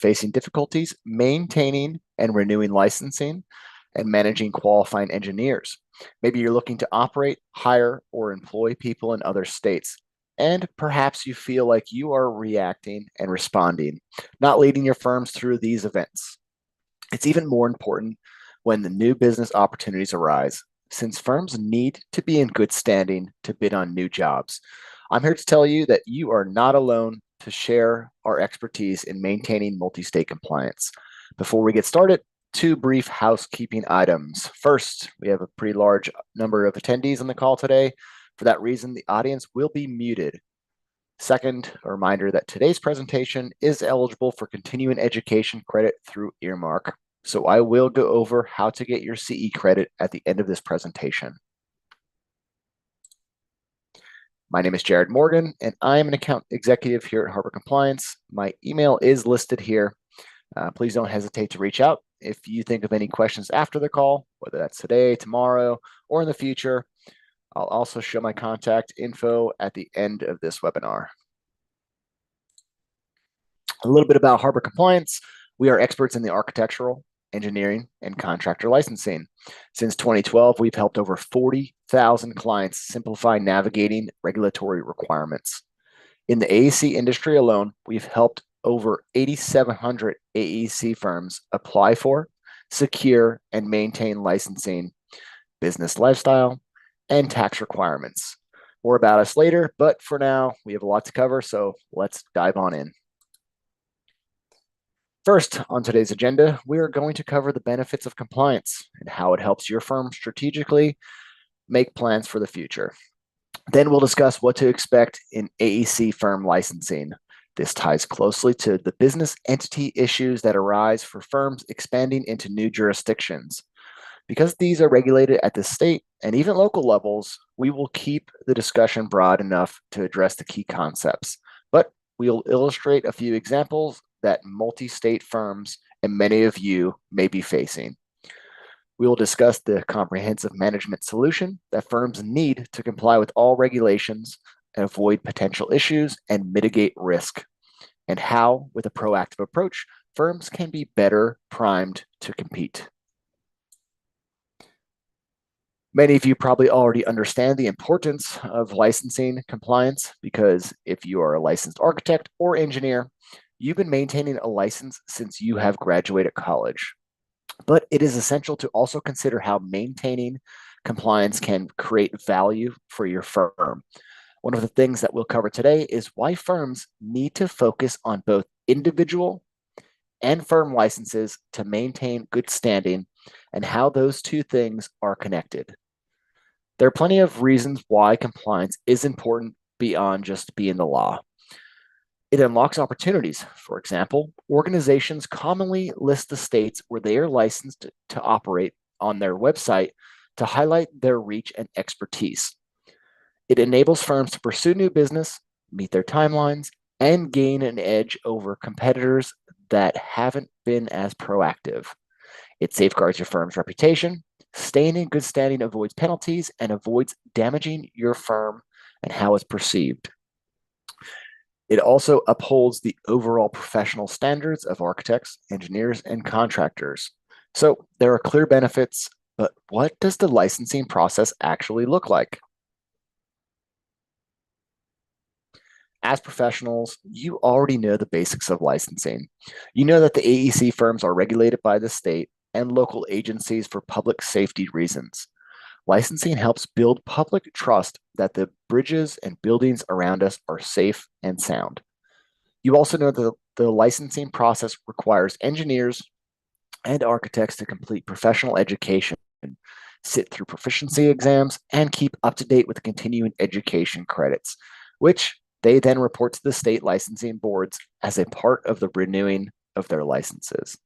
facing difficulties maintaining and renewing licensing and managing qualifying engineers. Maybe you're looking to operate, hire, or employ people in other states. And perhaps you feel like you are reacting and responding, not leading your firms through these events. It's even more important when the new business opportunities arise, since firms need to be in good standing to bid on new jobs. I'm here to tell you that you are not alone to share our expertise in maintaining multi state compliance. Before we get started, two brief housekeeping items. First, we have a pretty large number of attendees on the call today. For that reason, the audience will be muted. Second, a reminder that today's presentation is eligible for continuing education credit through Earmark. So I will go over how to get your CE credit at the end of this presentation. My name is Jared Morgan, and I am an account executive here at Harbor Compliance. My email is listed here. Please don't hesitate to reach out if you think of any questions after the call, whether that's today, tomorrow, or in the future. I'll also show my contact info at the end of this webinar. A little bit about Harbor Compliance. We are experts in the architectural, engineering, and contractor licensing. Since 2012, we've helped over 40,000 clients simplify navigating regulatory requirements. In the AEC industry alone, we've helped over 8,700 AEC firms apply for, secure, and maintain licensing, business lifestyle, and tax requirements. More about us later, but for now, we have a lot to cover, so let's dive on in. First, on today's agenda, we are going to cover the benefits of compliance and how it helps your firm strategically make plans for the future. Then we'll discuss what to expect in AEC firm licensing. This ties closely to the business entity issues that arise for firms expanding into new jurisdictions. Because these are regulated at the state and even local levels, we will keep the discussion broad enough to address the key concepts, but we'll illustrate a few examples that multi-state firms and many of you may be facing. We will discuss the comprehensive management solution that firms need to comply with all regulations and avoid potential issues and mitigate risk, and how, with a proactive approach, firms can be better primed to compete. Many of you probably already understand the importance of licensing compliance because if you are a licensed architect or engineer, you've been maintaining a license since you have graduated college. But it is essential to also consider how maintaining compliance can create value for your firm. One of the things that we'll cover today is why firms need to focus on both individual and firm licenses to maintain good standing and how those two things are connected. There are plenty of reasons why compliance is important beyond just being the law. It unlocks opportunities. For example, organizations commonly list the states where they are licensed to operate on their website to highlight their reach and expertise. It enables firms to pursue new business, meet their timelines, and gain an edge over competitors that haven't been as proactive. It safeguards your firm's reputation. Staying in good standing avoids penalties and avoids damaging your firm and how it's perceived. It also upholds the overall professional standards of architects, engineers, and contractors. So there are clear benefits, but what does the licensing process actually look like? As professionals, you already know the basics of licensing. You know that the AEC firms are regulated by the state and local agencies for public safety reasons. Licensing helps build public trust that the bridges and buildings around us are safe and sound. You also know that the licensing process requires engineers and architects to complete professional education, sit through proficiency exams, and keep up to date with continuing education credits, which they then report to the state licensing boards as a part of the renewing of their licenses.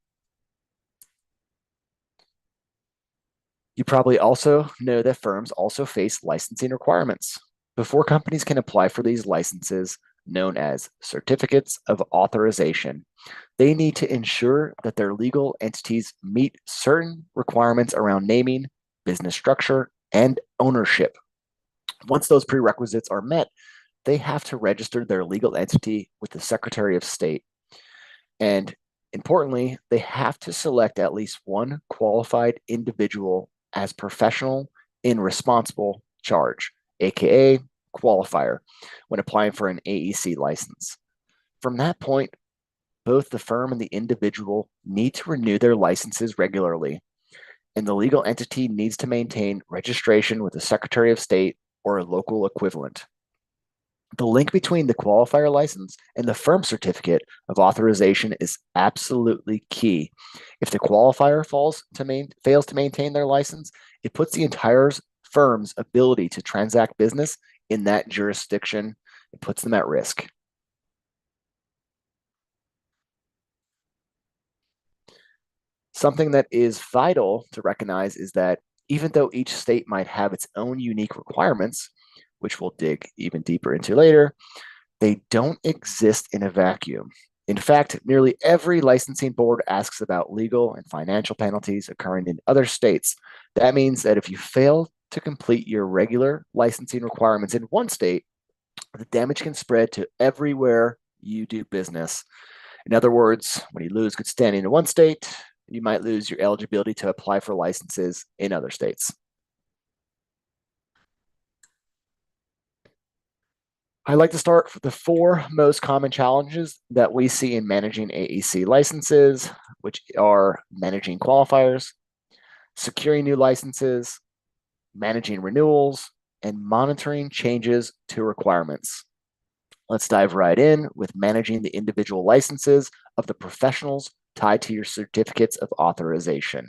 You probably also know that firms also face licensing requirements. Before companies can apply for these licenses, known as certificates of authorization, they need to ensure that their legal entities meet certain requirements around naming, business structure, and ownership. Once those prerequisites are met, they have to register their legal entity with the Secretary of State. And Importantly, they have to select at least one qualified individual as professional in responsible charge, aka qualifier, when applying for an AEC license. From that point, both the firm and the individual need to renew their licenses regularly, and the legal entity needs to maintain registration with the Secretary of State or a local equivalent. The link between the qualifier license and the firm certificate of authorization is absolutely key. If the qualifier fails to maintain their license, it puts the entire firm's ability to transact business in that jurisdiction. It puts them at risk. Something that is vital to recognize is that even though each state might have its own unique requirements, which we'll dig even deeper into later, they don't exist in a vacuum. In fact, nearly every licensing board asks about legal and financial penalties occurring in other states. That means that if you fail to complete your regular licensing requirements in one state, the damage can spread to everywhere you do business. In other words, when you lose good standing in one state, you might lose your eligibility to apply for licenses in other states. I'd like to start with the four most common challenges that we see in managing AEC licenses, which are managing qualifiers, securing new licenses, managing renewals, and monitoring changes to requirements. Let's dive right in with managing the individual licenses of the professionals tied to your certificates of authorization.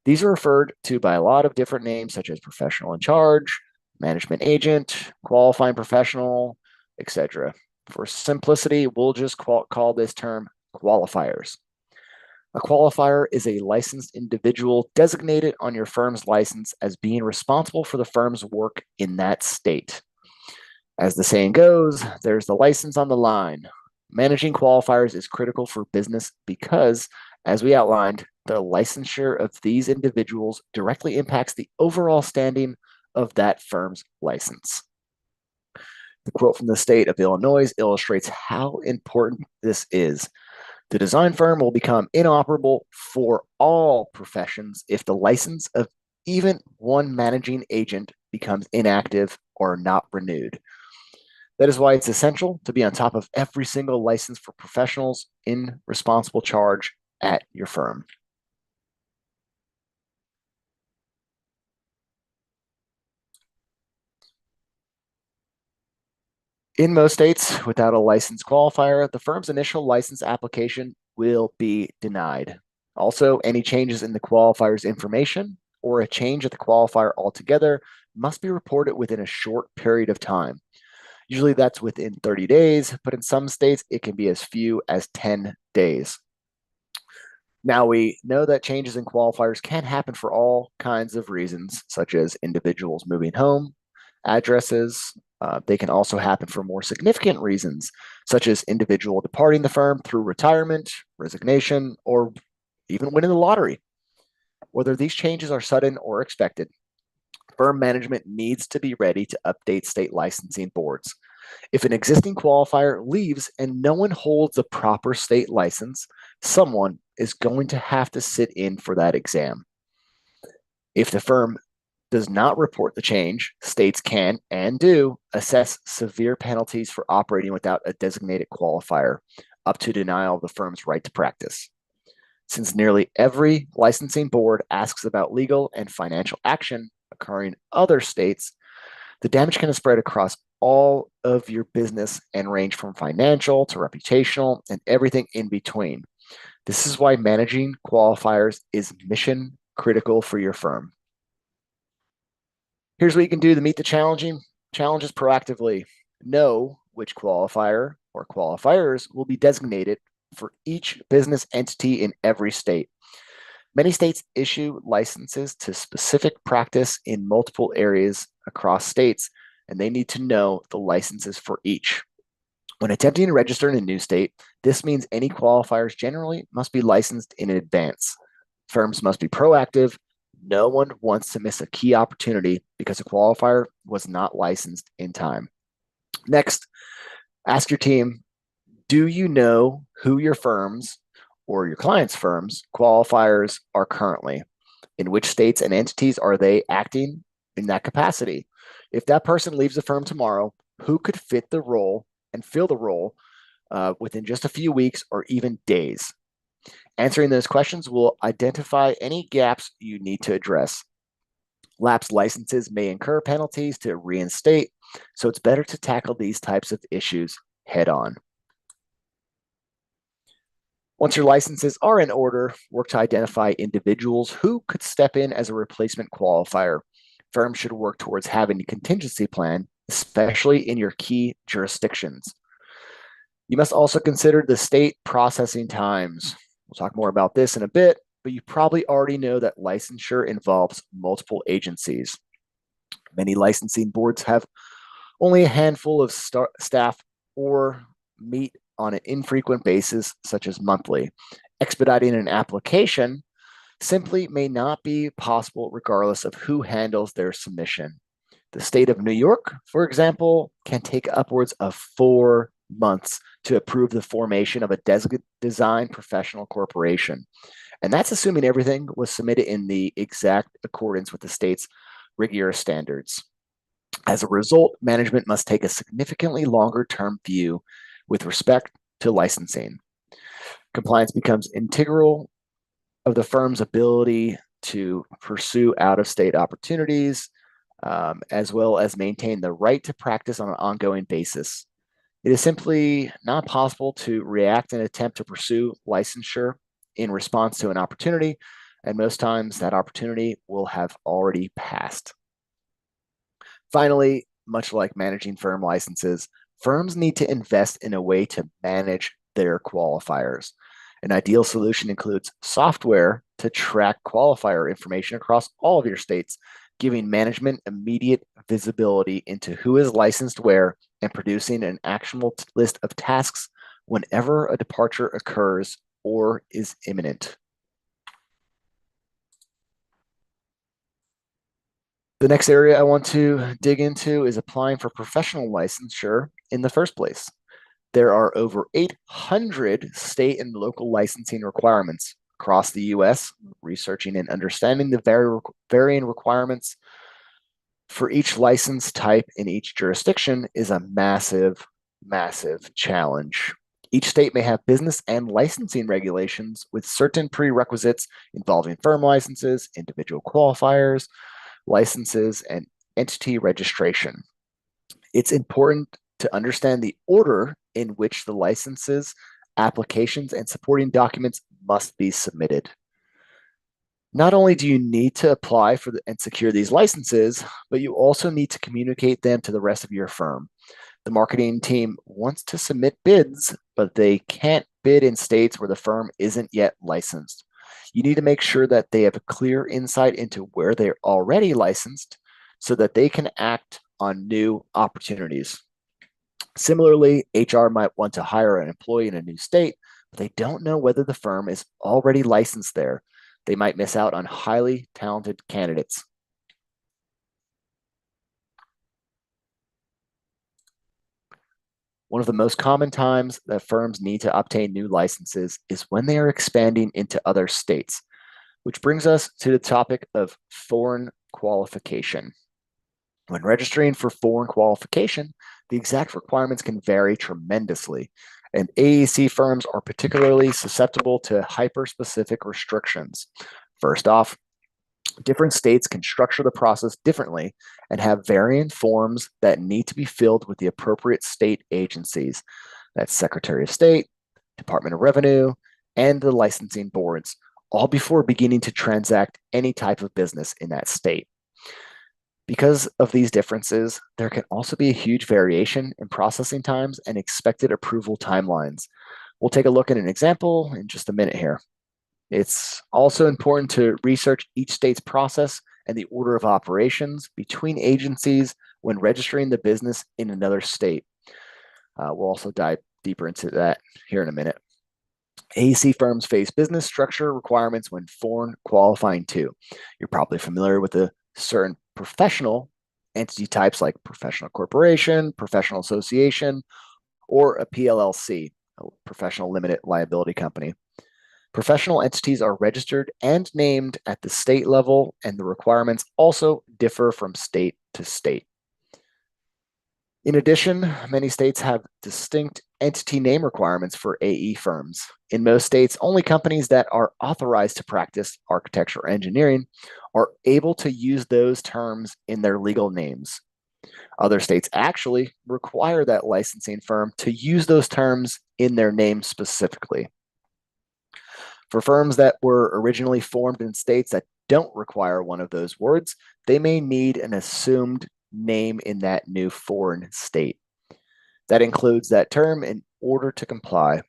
These are referred to by a lot of different names, such as professional in charge, management agent, qualifying professional, etc. For simplicity, we'll just call this term qualifiers. A qualifier is a licensed individual designated on your firm's license as being responsible for the firm's work in that state. As the saying goes, there's the license on the line. Managing qualifiers is critical for business because, as we outlined, the licensure of these individuals directly impacts the overall standing of that firm's license. The quote from the state of Illinois illustrates how important this is. The design firm will become inoperable for all professions if the license of even one managing agent becomes inactive or not renewed. That is why it's essential to be on top of every single license for professionals in responsible charge at your firm. In most states, without a license qualifier, the firm's initial license application will be denied. Also, any changes in the qualifier's information or a change of the qualifier altogether must be reported within a short period of time. Usually that's within 30 days, but in some states, it can be as few as 10 days. Now, we know that changes in qualifiers can happen for all kinds of reasons, such as individuals moving home, addresses. They can also happen for more significant reasons, such as individual departing the firm through retirement, resignation, or even winning the lottery. Whether these changes are sudden or expected, firm management needs to be ready to update state licensing boards. If an existing qualifier leaves and no one holds the proper state license, someone is going to have to sit in for that exam. If the firm does not report the change, states can and do assess severe penalties for operating without a designated qualifier, up to denial of the firm's right to practice. Since nearly every licensing board asks about legal and financial action occurring in other states, the damage can spread across all of your business and range from financial to reputational and everything in between. This is why managing qualifiers is mission critical for your firm. Here's what you can do to meet the challenges proactively. Know which qualifier or qualifiers will be designated for each business entity in every state. Many states issue licenses to specific practice in multiple areas across states, and they need to know the licenses for each. When attempting to register in a new state, this means any qualifiers generally must be licensed in advance. Firms must be proactive. No one wants to miss a key opportunity because a qualifier was not licensed in time. Next, ask your team, do you know who your firm's or your client's firm's qualifiers are currently. In which states and entities are they acting in that capacity? If that person leaves the firm tomorrow, who could fit the role and fill the role within just a few weeks or even days? Answering those questions will identify any gaps you need to address. Lapsed licenses may incur penalties to reinstate, so it's better to tackle these types of issues head on. Once your licenses are in order, work to identify individuals who could step in as a replacement qualifier. Firms should work towards having a contingency plan, especially in your key jurisdictions. You must also consider the state processing times. We'll talk more about this in a bit, but you probably already know that licensure involves multiple agencies. Many licensing boards have only a handful of staff or meet on an infrequent basis, such as monthly. Expediting an application simply may not be possible regardless of who handles their submission. The state of New York, for example, can take upwards of 4 months to approve the formation of a design professional corporation. And that's assuming everything was submitted in the exact accordance with the state's rigorous standards. As a result, management must take a significantly longer term view with respect to licensing. Compliance becomes integral of the firm's ability to pursue out of state opportunities, as well as maintain the right to practice on an ongoing basis. It is simply not possible to react and attempt to pursue licensure in response to an opportunity, and most times that opportunity will have already passed. Finally, much like managing firm licenses, firms need to invest in a way to manage their qualifiers. An ideal solution includes software to track qualifier information across all of your states, giving management immediate visibility into who is licensed where and producing an actionable list of tasks whenever a departure occurs or is imminent. The next area I want to dig into is applying for professional licensure in the first place. There are over 800 state and local licensing requirements across the US. Researching and understanding the varying requirements for each license type in each jurisdiction is a massive, massive challenge. Each state may have business and licensing regulations with certain prerequisites involving firm licenses, individual qualifiers, licenses, and entity registration. It's important to understand the order in which the licenses, applications, and supporting documents must be submitted. Not only do you need to apply for and secure these licenses, but you also need to communicate them to the rest of your firm. The marketing team wants to submit bids, but they can't bid in states where the firm isn't yet licensed. You need to make sure that they have a clear insight into where they're already licensed so that they can act on new opportunities. Similarly, HR might want to hire an employee in a new state, but they don't know whether the firm is already licensed there. They might miss out on highly talented candidates. One of the most common times that firms need to obtain new licenses is when they are expanding into other states, which brings us to the topic of foreign qualification. When registering for foreign qualification, the exact requirements can vary tremendously, and AEC firms are particularly susceptible to hyper-specific restrictions. First off, different states can structure the process differently and have varying forms that need to be filled with the appropriate state agencies. That's Secretary of State, Department of Revenue, and the licensing boards, all before beginning to transact any type of business in that state. Because of these differences, there can also be a huge variation in processing times and expected approval timelines. We'll take a look at an example in just a minute here. It's also important to research each state's process and the order of operations between agencies when registering the business in another state. We'll also dive deeper into that here in a minute. AEC firms face business structure requirements when foreign qualifying too. You're probably familiar with the certain professional entity types like professional corporation, professional association, or a PLLC, a professional limited liability company. Professional entities are registered and named at the state level, and the requirements also differ from state to state. In addition, many states have distinct entity name requirements for AE firms. In most states, only companies that are authorized to practice architecture or engineering are able to use those terms in their legal names. Other states actually require that licensing firm to use those terms in their name specifically. For firms that were originally formed in states that don't require one of those words, they may need an assumed name in that new foreign state. That includes that term in order to comply.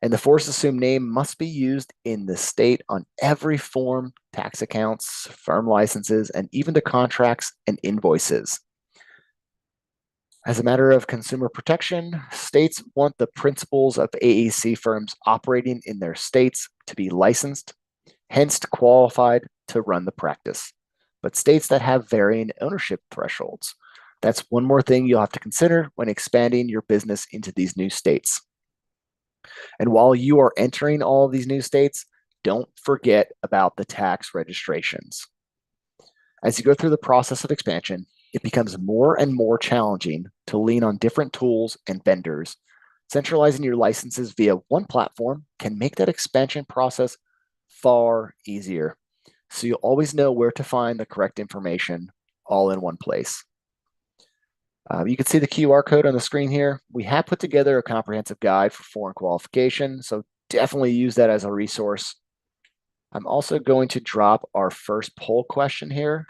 And the forced assumed name must be used in the state on every form, tax accounts, firm licenses, and even the contracts and invoices. As a matter of consumer protection, states want the principals of AEC firms operating in their states to be licensed, hence qualified to run the practice. But states that have varying ownership thresholds, that's one more thing you'll have to consider when expanding your business into these new states. And while you are entering all of these new states, don't forget about the tax registrations. As you go through the process of expansion, it becomes more and more challenging to lean on different tools and vendors. Centralizing your licenses via one platform can make that expansion process far easier. So you'll always know where to find the correct information all in one place. You can see the QR code on the screen here. We have put together a comprehensive guide for foreign qualification, so definitely use that as a resource. I'm also going to drop our first poll question here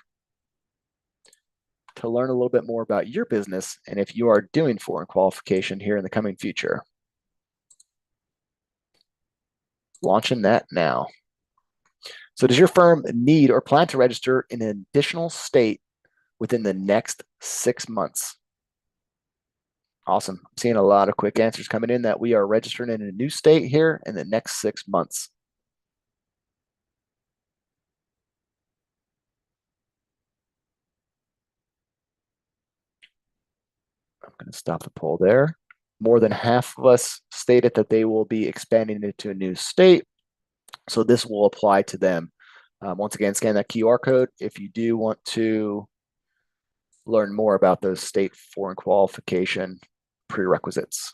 to learn a little bit more about your business and if you are doing foreign qualification here in the coming future. Launching that now. So does your firm need or plan to register in an additional state within the next 6 months? Awesome. I'm seeing a lot of quick answers coming in that we are registering in a new state here in the next 6 months. I'm going to stop the poll there. More than half of us stated that they will be expanding it to a new state. So this will apply to them. Once again, scan that QR code if you do want to learn more about those state foreign qualification prerequisites.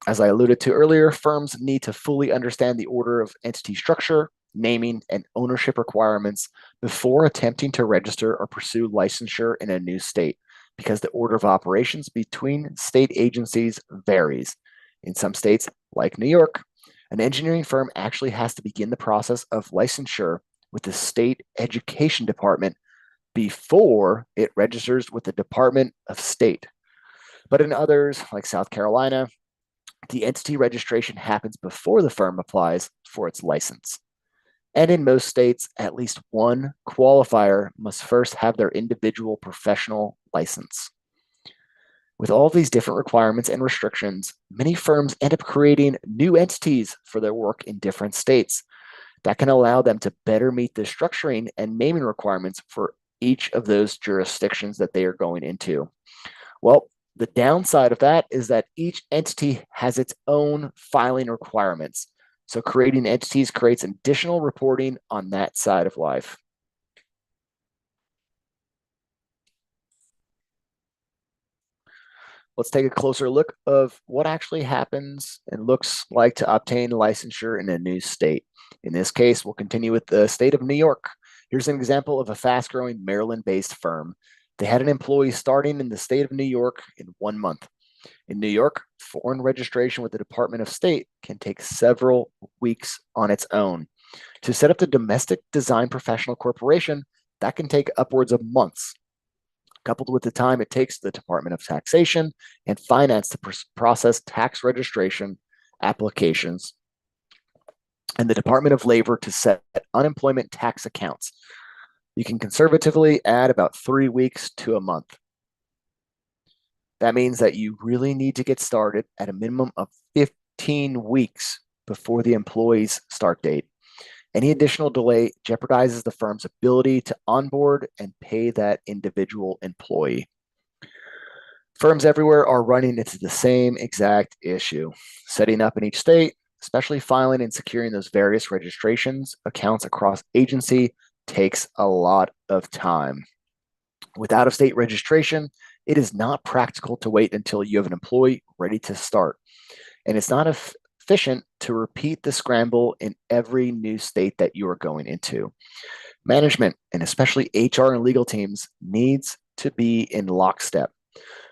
As I alluded to earlier, firms need to fully understand the order of entity structure, naming, and ownership requirements before attempting to register or pursue licensure in a new state, because the order of operations between state agencies varies. In some states, like New York, an engineering firm actually has to begin the process of licensure with the state education department before it registers with the Department of State. But in others, like South Carolina, the entity registration happens before the firm applies for its license. And in most states, at least one qualifier must first have their individual professional license. With all these different requirements and restrictions, many firms end up creating new entities for their work in different states that can allow them to better meet the structuring and naming requirements for each of those jurisdictions that they are going into. Well, the downside of that is that each entity has its own filing requirements. So creating entities creates additional reporting on that side of life. Let's take a closer look of what actually happens and looks like to obtain licensure in a new state. In this case, we'll continue with the state of New York. Here's an example of a fast-growing Maryland-based firm. They had an employee starting in the state of New York in 1 month. In New York, foreign registration with the Department of State can take several weeks on its own. To set up the Domestic Design Professional Corporation, that can take upwards of months, coupled with the time it takes the Department of Taxation and Finance to process tax registration applications, and the Department of Labor to set unemployment tax accounts. You can conservatively add about 3 weeks to a month. That means that you really need to get started at a minimum of 15 weeks before the employee's start date. Any additional delay jeopardizes the firm's ability to onboard and pay that individual employee. Firms everywhere are running into the same exact issue. Setting up in each state, especially filing and securing those various registrations accounts across agency, takes a lot of time. With out-of-state registration, it is not practical to wait until you have an employee ready to start. And it's not efficient to repeat the scramble in every new state that you are going into. Management, and especially HR and legal teams, needs to be in lockstep,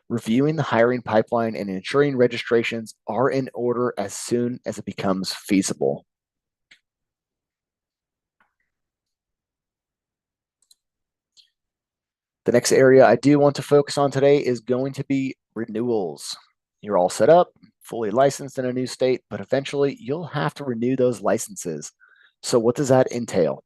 reviewing the hiring pipeline and ensuring registrations are in order as soon as it becomes feasible. The next area I do want to focus on today is going to be renewals. You're all set up, fully licensed in a new state, but eventually you'll have to renew those licenses. So what does that entail?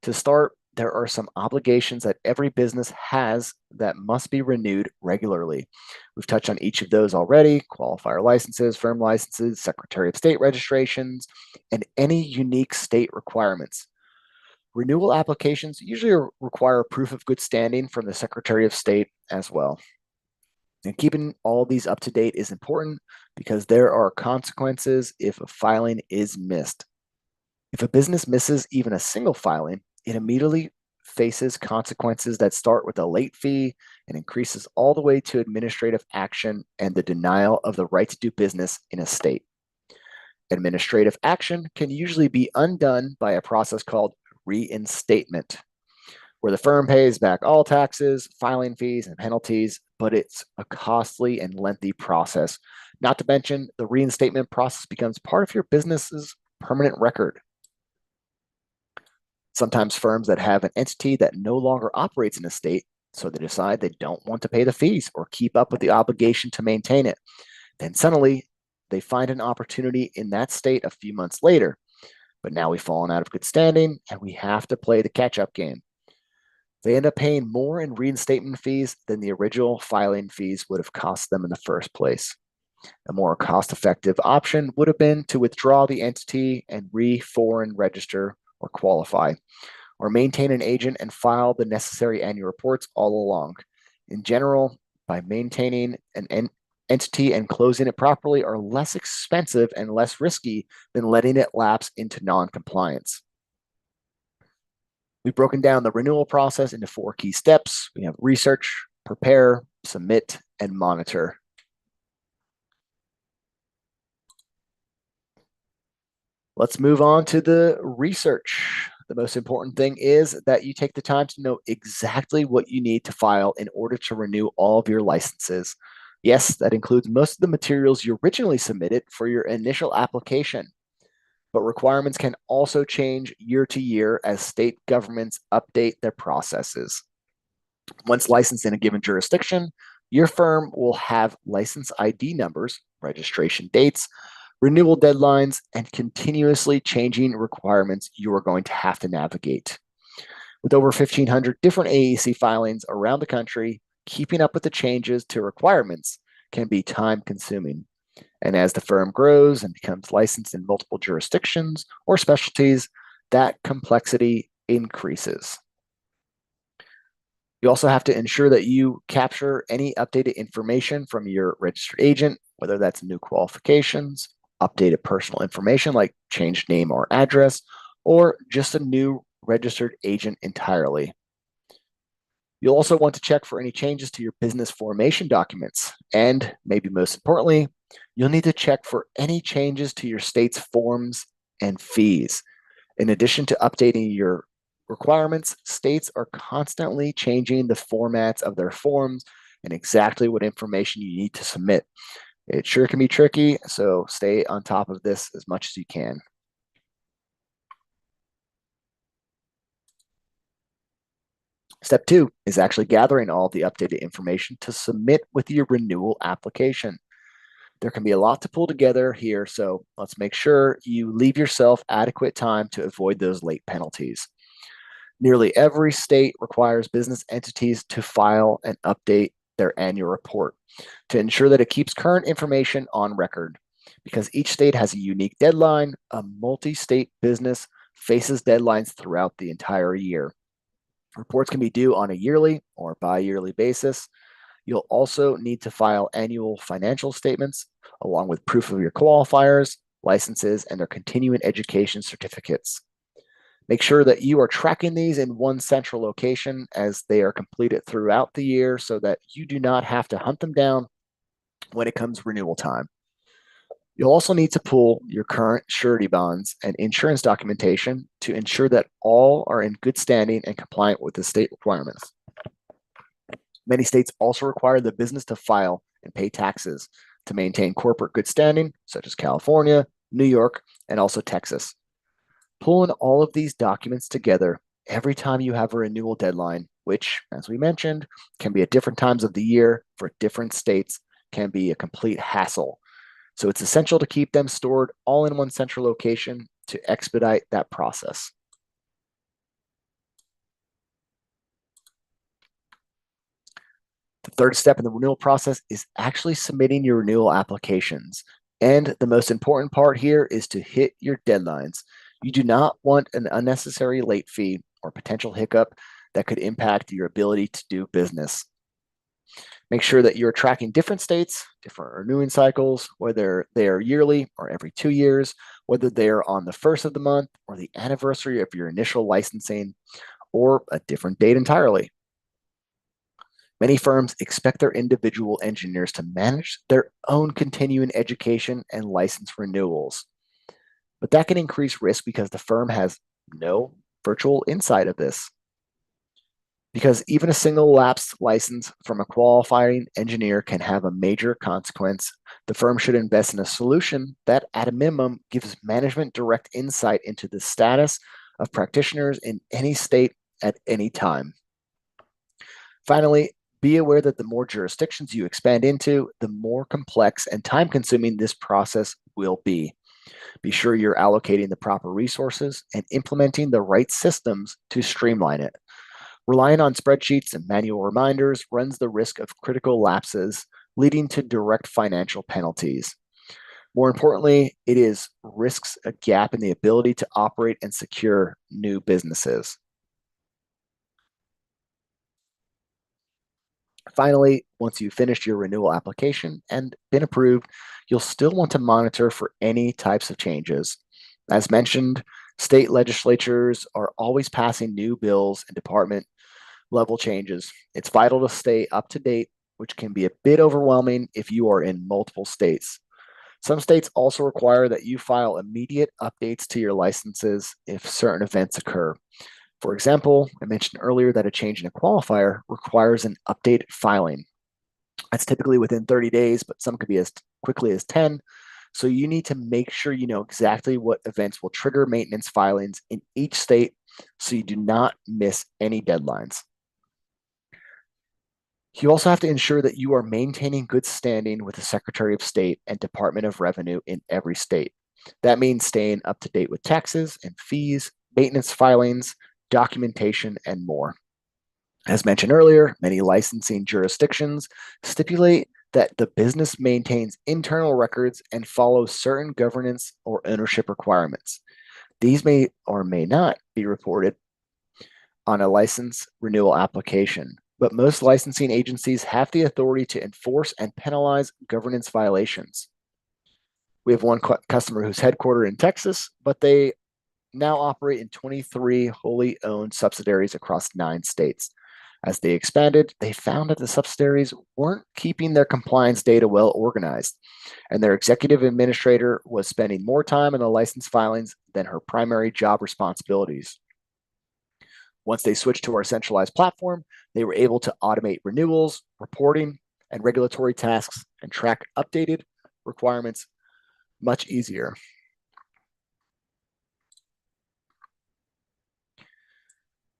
To start, there are some obligations that every business has that must be renewed regularly. We've touched on each of those already: qualifier licenses, firm licenses, Secretary of State registrations, and any unique state requirements. Renewal applications usually require proof of good standing from the Secretary of State as well. And keeping all these up to date is important because there are consequences if a filing is missed. If a business misses even a single filing, it immediately faces consequences that start with a late fee and increases all the way to administrative action and the denial of the right to do business in a state. Administrative action can usually be undone by a process called reinstatement, where the firm pays back all taxes, filing fees, and penalties, but it's a costly and lengthy process. Not to mention, the reinstatement process becomes part of your business's permanent record. Sometimes firms that have an entity that no longer operates in a state, so they decide they don't want to pay the fees or keep up with the obligation to maintain it. Then suddenly, they find an opportunity in that state a few months later. But now we've fallen out of good standing and we have to play the catch-up game. They end up paying more in reinstatement fees than the original filing fees would have cost them in the first place. A more cost-effective option would have been to withdraw the entity and re-foreign register or qualify, or maintain an agent and file the necessary annual reports all along. In general, by maintaining an entity and closing it properly are less expensive and less risky than letting it lapse into non-compliance. We've broken down the renewal process into 4 key steps. We have research, prepare, submit, and monitor. Let's move on to the research. The most important thing is that you take the time to know exactly what you need to file in order to renew all of your licenses. Yes, that includes most of the materials you originally submitted for your initial application, but requirements can also change year to year as state governments update their processes. Once licensed in a given jurisdiction, your firm will have license ID numbers, registration dates, renewal deadlines, and continuously changing requirements you are going to have to navigate. With over 1,500 different AEC filings around the country, keeping up with the changes to requirements can be time-consuming. And as the firm grows and becomes licensed in multiple jurisdictions or specialties, that complexity increases. You also have to ensure that you capture any updated information from your registered agent, whether that's new qualifications, updated personal information like changed name or address, or just a new registered agent entirely. You'll also want to check for any changes to your business formation documents. And maybe most importantly, you'll need to check for any changes to your state's forms and fees. In addition to updating your requirements, states are constantly changing the formats of their forms and exactly what information you need to submit. It sure can be tricky, so stay on top of this as much as you can. Step 2 is actually gathering all the updated information to submit with your renewal application. There can be a lot to pull together here, so let's make sure you leave yourself adequate time to avoid those late penalties. Nearly every state requires business entities to file and update their annual report to ensure that it keeps current information on record. Because each state has a unique deadline, a multi-state business faces deadlines throughout the entire year. Reports can be due on a yearly or bi-yearly basis. You'll also need to file annual financial statements along with proof of your qualifiers, licenses, and their continuing education certificates. Make sure that you are tracking these in one central location as they are completed throughout the year so that you do not have to hunt them down when it comes renewal time. You'll also need to pull your current surety bonds and insurance documentation to ensure that all are in good standing and compliant with the state requirements. Many states also require the business to file and pay taxes to maintain corporate good standing, such as California, New York, and also Texas. Pulling all of these documents together every time you have a renewal deadline, which, as we mentioned, can be at different times of the year for different states, can be a complete hassle. So it's essential to keep them stored all in one central location to expedite that process. The third step in the renewal process is actually submitting your renewal applications. And the most important part here is to hit your deadlines. You do not want an unnecessary late fee or potential hiccup that could impact your ability to do business. Make sure that you're tracking different states, different renewing cycles, whether they are yearly or every 2 years, whether they're on the first of the month or the anniversary of your initial licensing, or a different date entirely. Many firms expect their individual engineers to manage their own continuing education and license renewals. But that can increase risk because the firm has no virtual insight of this. Because even a single lapsed license from a qualifying engineer can have a major consequence, the firm should invest in a solution that, at a minimum, gives management direct insight into the status of practitioners in any state at any time. Finally, be aware that the more jurisdictions you expand into, the more complex and time-consuming this process will be. Be sure you're allocating the proper resources and implementing the right systems to streamline it. Relying on spreadsheets and manual reminders runs the risk of critical lapses, leading to direct financial penalties. More importantly, it risks a gap in the ability to operate and secure new businesses. Finally, once you've finished your renewal application and been approved, you'll still want to monitor for any types of changes. As mentioned, state legislatures are always passing new bills and department level changes. It's vital to stay up to date, which can be a bit overwhelming if you are in multiple states. Some states also require that you file immediate updates to your licenses if certain events occur. For example, I mentioned earlier that a change in a qualifier requires an updated filing. That's typically within 30 days, but some could be as quickly as 10. So you need to make sure you know exactly what events will trigger maintenance filings in each state so you do not miss any deadlines. You also have to ensure that you are maintaining good standing with the Secretary of State and Department of Revenue in every state. That means staying up to date with taxes and fees, maintenance filings, documentation, and more. As mentioned earlier, many licensing jurisdictions stipulate that the business maintains internal records and follows certain governance or ownership requirements. These may or may not be reported on a license renewal application, but most licensing agencies have the authority to enforce and penalize governance violations. We have one customer who's headquartered in Texas, but they now operate in 23 wholly owned subsidiaries across 9 states. As they expanded, they found that the subsidiaries weren't keeping their compliance data well organized, and their executive administrator was spending more time on the license filings than her primary job responsibilities. Once they switched to our centralized platform, they were able to automate renewals, reporting, and regulatory tasks and track updated requirements much easier.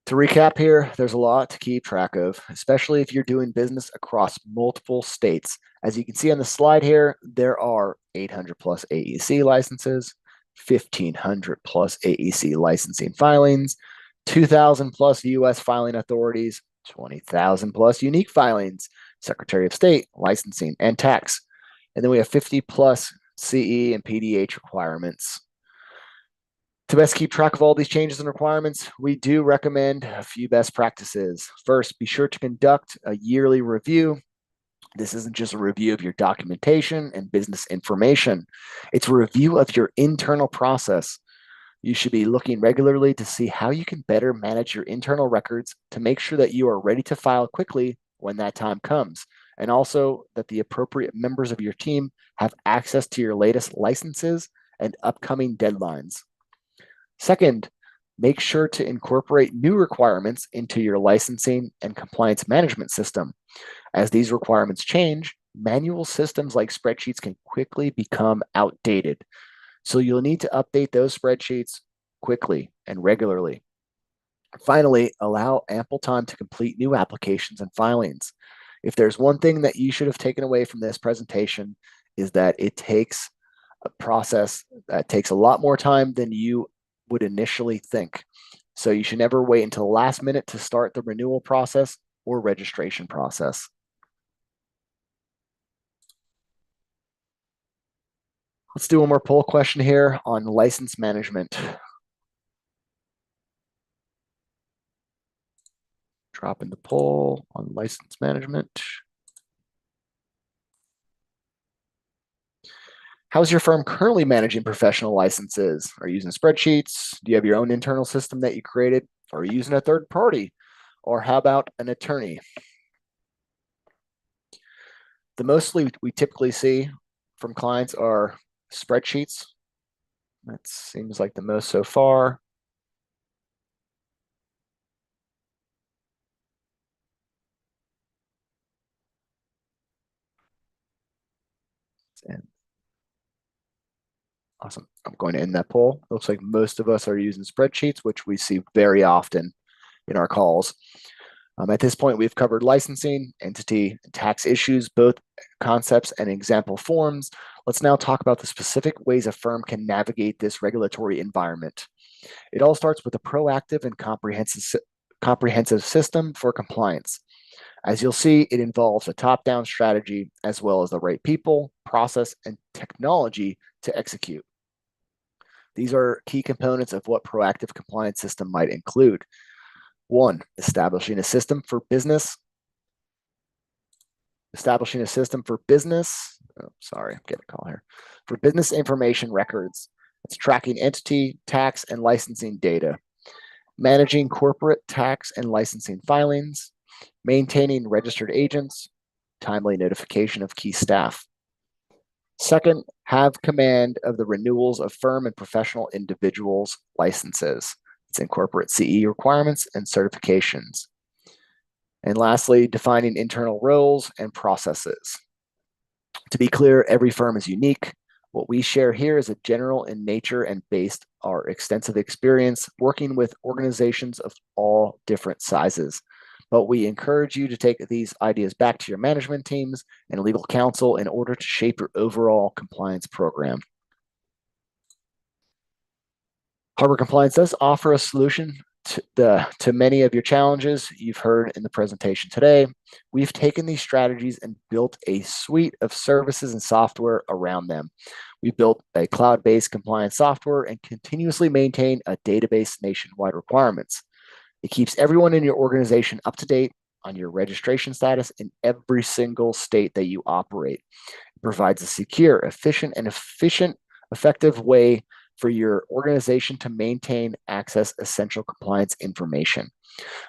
To recap here, there's a lot to keep track of, especially if you're doing business across multiple states. As you can see on the slide here, there are 800 plus AEC licenses, 1,500 plus AEC licensing filings, 2,000 plus US filing authorities, 20,000 plus unique filings, Secretary of State, licensing, and tax. And then we have 50 plus CE and PDH requirements. 1,000 plus unique filings, Secretary of State, licensing, and tax. And then we have 50 plus CE and PDH requirements. 1,000 plus unique filings, Secretary of State, licensing, and tax. And then we have 50 plus CE and PDH requirements. 1,000 plus unique filings, Secretary of State, licensing, and tax. To best keep track of all these changes and requirements, we do recommend a few best practices. First, be sure to conduct a yearly review. This isn't just a review of your documentation and business information. It's a review of your internal process. You should be looking regularly to see how you can better manage your internal records to make sure that you are ready to file quickly when that time comes, and also that the appropriate members of your team have access to your latest licenses and upcoming deadlines. Second, make sure to incorporate new requirements into your licensing and compliance management system. As these requirements change, manual systems like spreadsheets can quickly become outdated. So you'll need to update those spreadsheets quickly and regularly. Finally, allow ample time to complete new applications and filings. If there's one thing that you should have taken away from this presentation, is that it takes a process that takes a lot more time than you would initially think. So you should never wait until the last minute to start the renewal process or registration process. Let's do one more poll question here on license management. Drop in the poll on license management. How's your firm currently managing professional licenses? Are you using spreadsheets? Do you have your own internal system that you created? Or are you using a third party? Or how about an attorney? The mostly we typically see from clients are spreadsheets. That seems like the most so far. And awesome. I'm going to end that poll. Looks like most of us are using spreadsheets, which we see very often in our calls. At this point, we've covered licensing, entity, and tax issues, both concepts and example forms. Let's now talk about the specific ways a firm can navigate this regulatory environment. It all starts with a proactive and comprehensive system for compliance. As you'll see, it involves a top-down strategy as well as the right people, process, and technology to execute. These are key components of what proactive compliance system might include. One, establishing a system for business. Establishing a system for business. Oh, sorry, I'm getting a call here. For business information records. It's tracking entity, tax, and licensing data. Managing corporate tax and licensing filings. Maintaining registered agents. Timely notification of key staff. Second, have command of the renewals of firm and professional individuals' licenses. It's incorporate CE requirements and certifications. And lastly, defining internal roles and processes. To be clear, every firm is unique. What we share here is a general in nature and based our extensive experience working with organizations of all different sizes. But we encourage you to take these ideas back to your management teams and legal counsel in order to shape your overall compliance program. Harbor Compliance does offer a solution to many of your challenges you've heard in the presentation today. We've taken these strategies and built a suite of services and software around them. We built a cloud-based compliance software and continuously maintain a database nationwide requirements. It keeps everyone in your organization up to date on your registration status in every single state that you operate. It provides a secure, efficient, effective way for your organization to maintain access essential compliance information.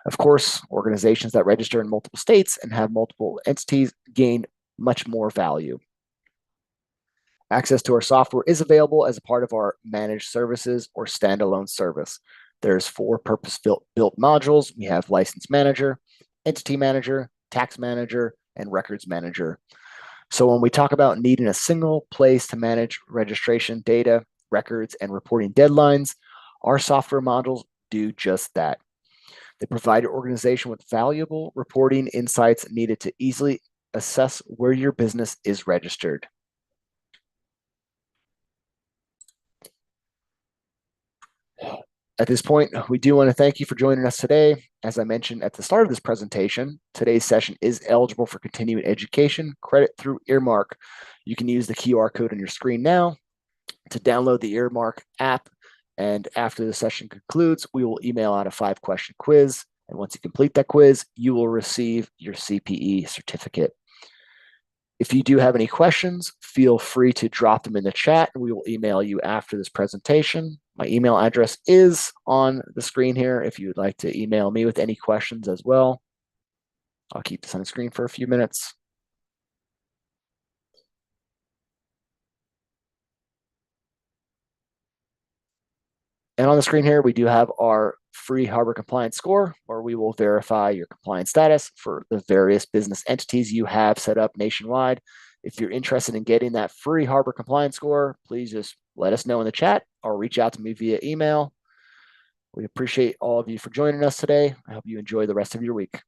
Of course, organizations that register in multiple states and have multiple entities gain much more value. Access to our software is available as a part of our managed services or standalone service. There's 4 purpose-built modules. We have License Manager, Entity Manager, Tax Manager, and Records Manager. So when we talk about needing a single place to manage registration data, records, and reporting deadlines, our software modules do just that. They provide your organization with valuable reporting insights needed to easily assess where your business is registered. At this point, we do want to thank you for joining us today. As I mentioned at the start of this presentation, today's session is eligible for continuing education credit through Earmark. You can use the QR code on your screen now to download the Earmark app And after the session concludes, we will email out a 5-question quiz. And once you complete that quiz, you will receive your CPE certificate. If you do have any questions, feel free to drop them in the chat and we will email you after this presentation. My email address is on the screen here if you would like to email me with any questions as well. I'll keep this on the screen for a few minutes. And on the screen here, we do have our free Harbor Compliance Score, where we will verify your compliance status for the various business entities you have set up nationwide. If you're interested in getting that free Harbor Compliance Score, please just let us know in the chat or reach out to me via email. We appreciate all of you for joining us today. I hope you enjoy the rest of your week.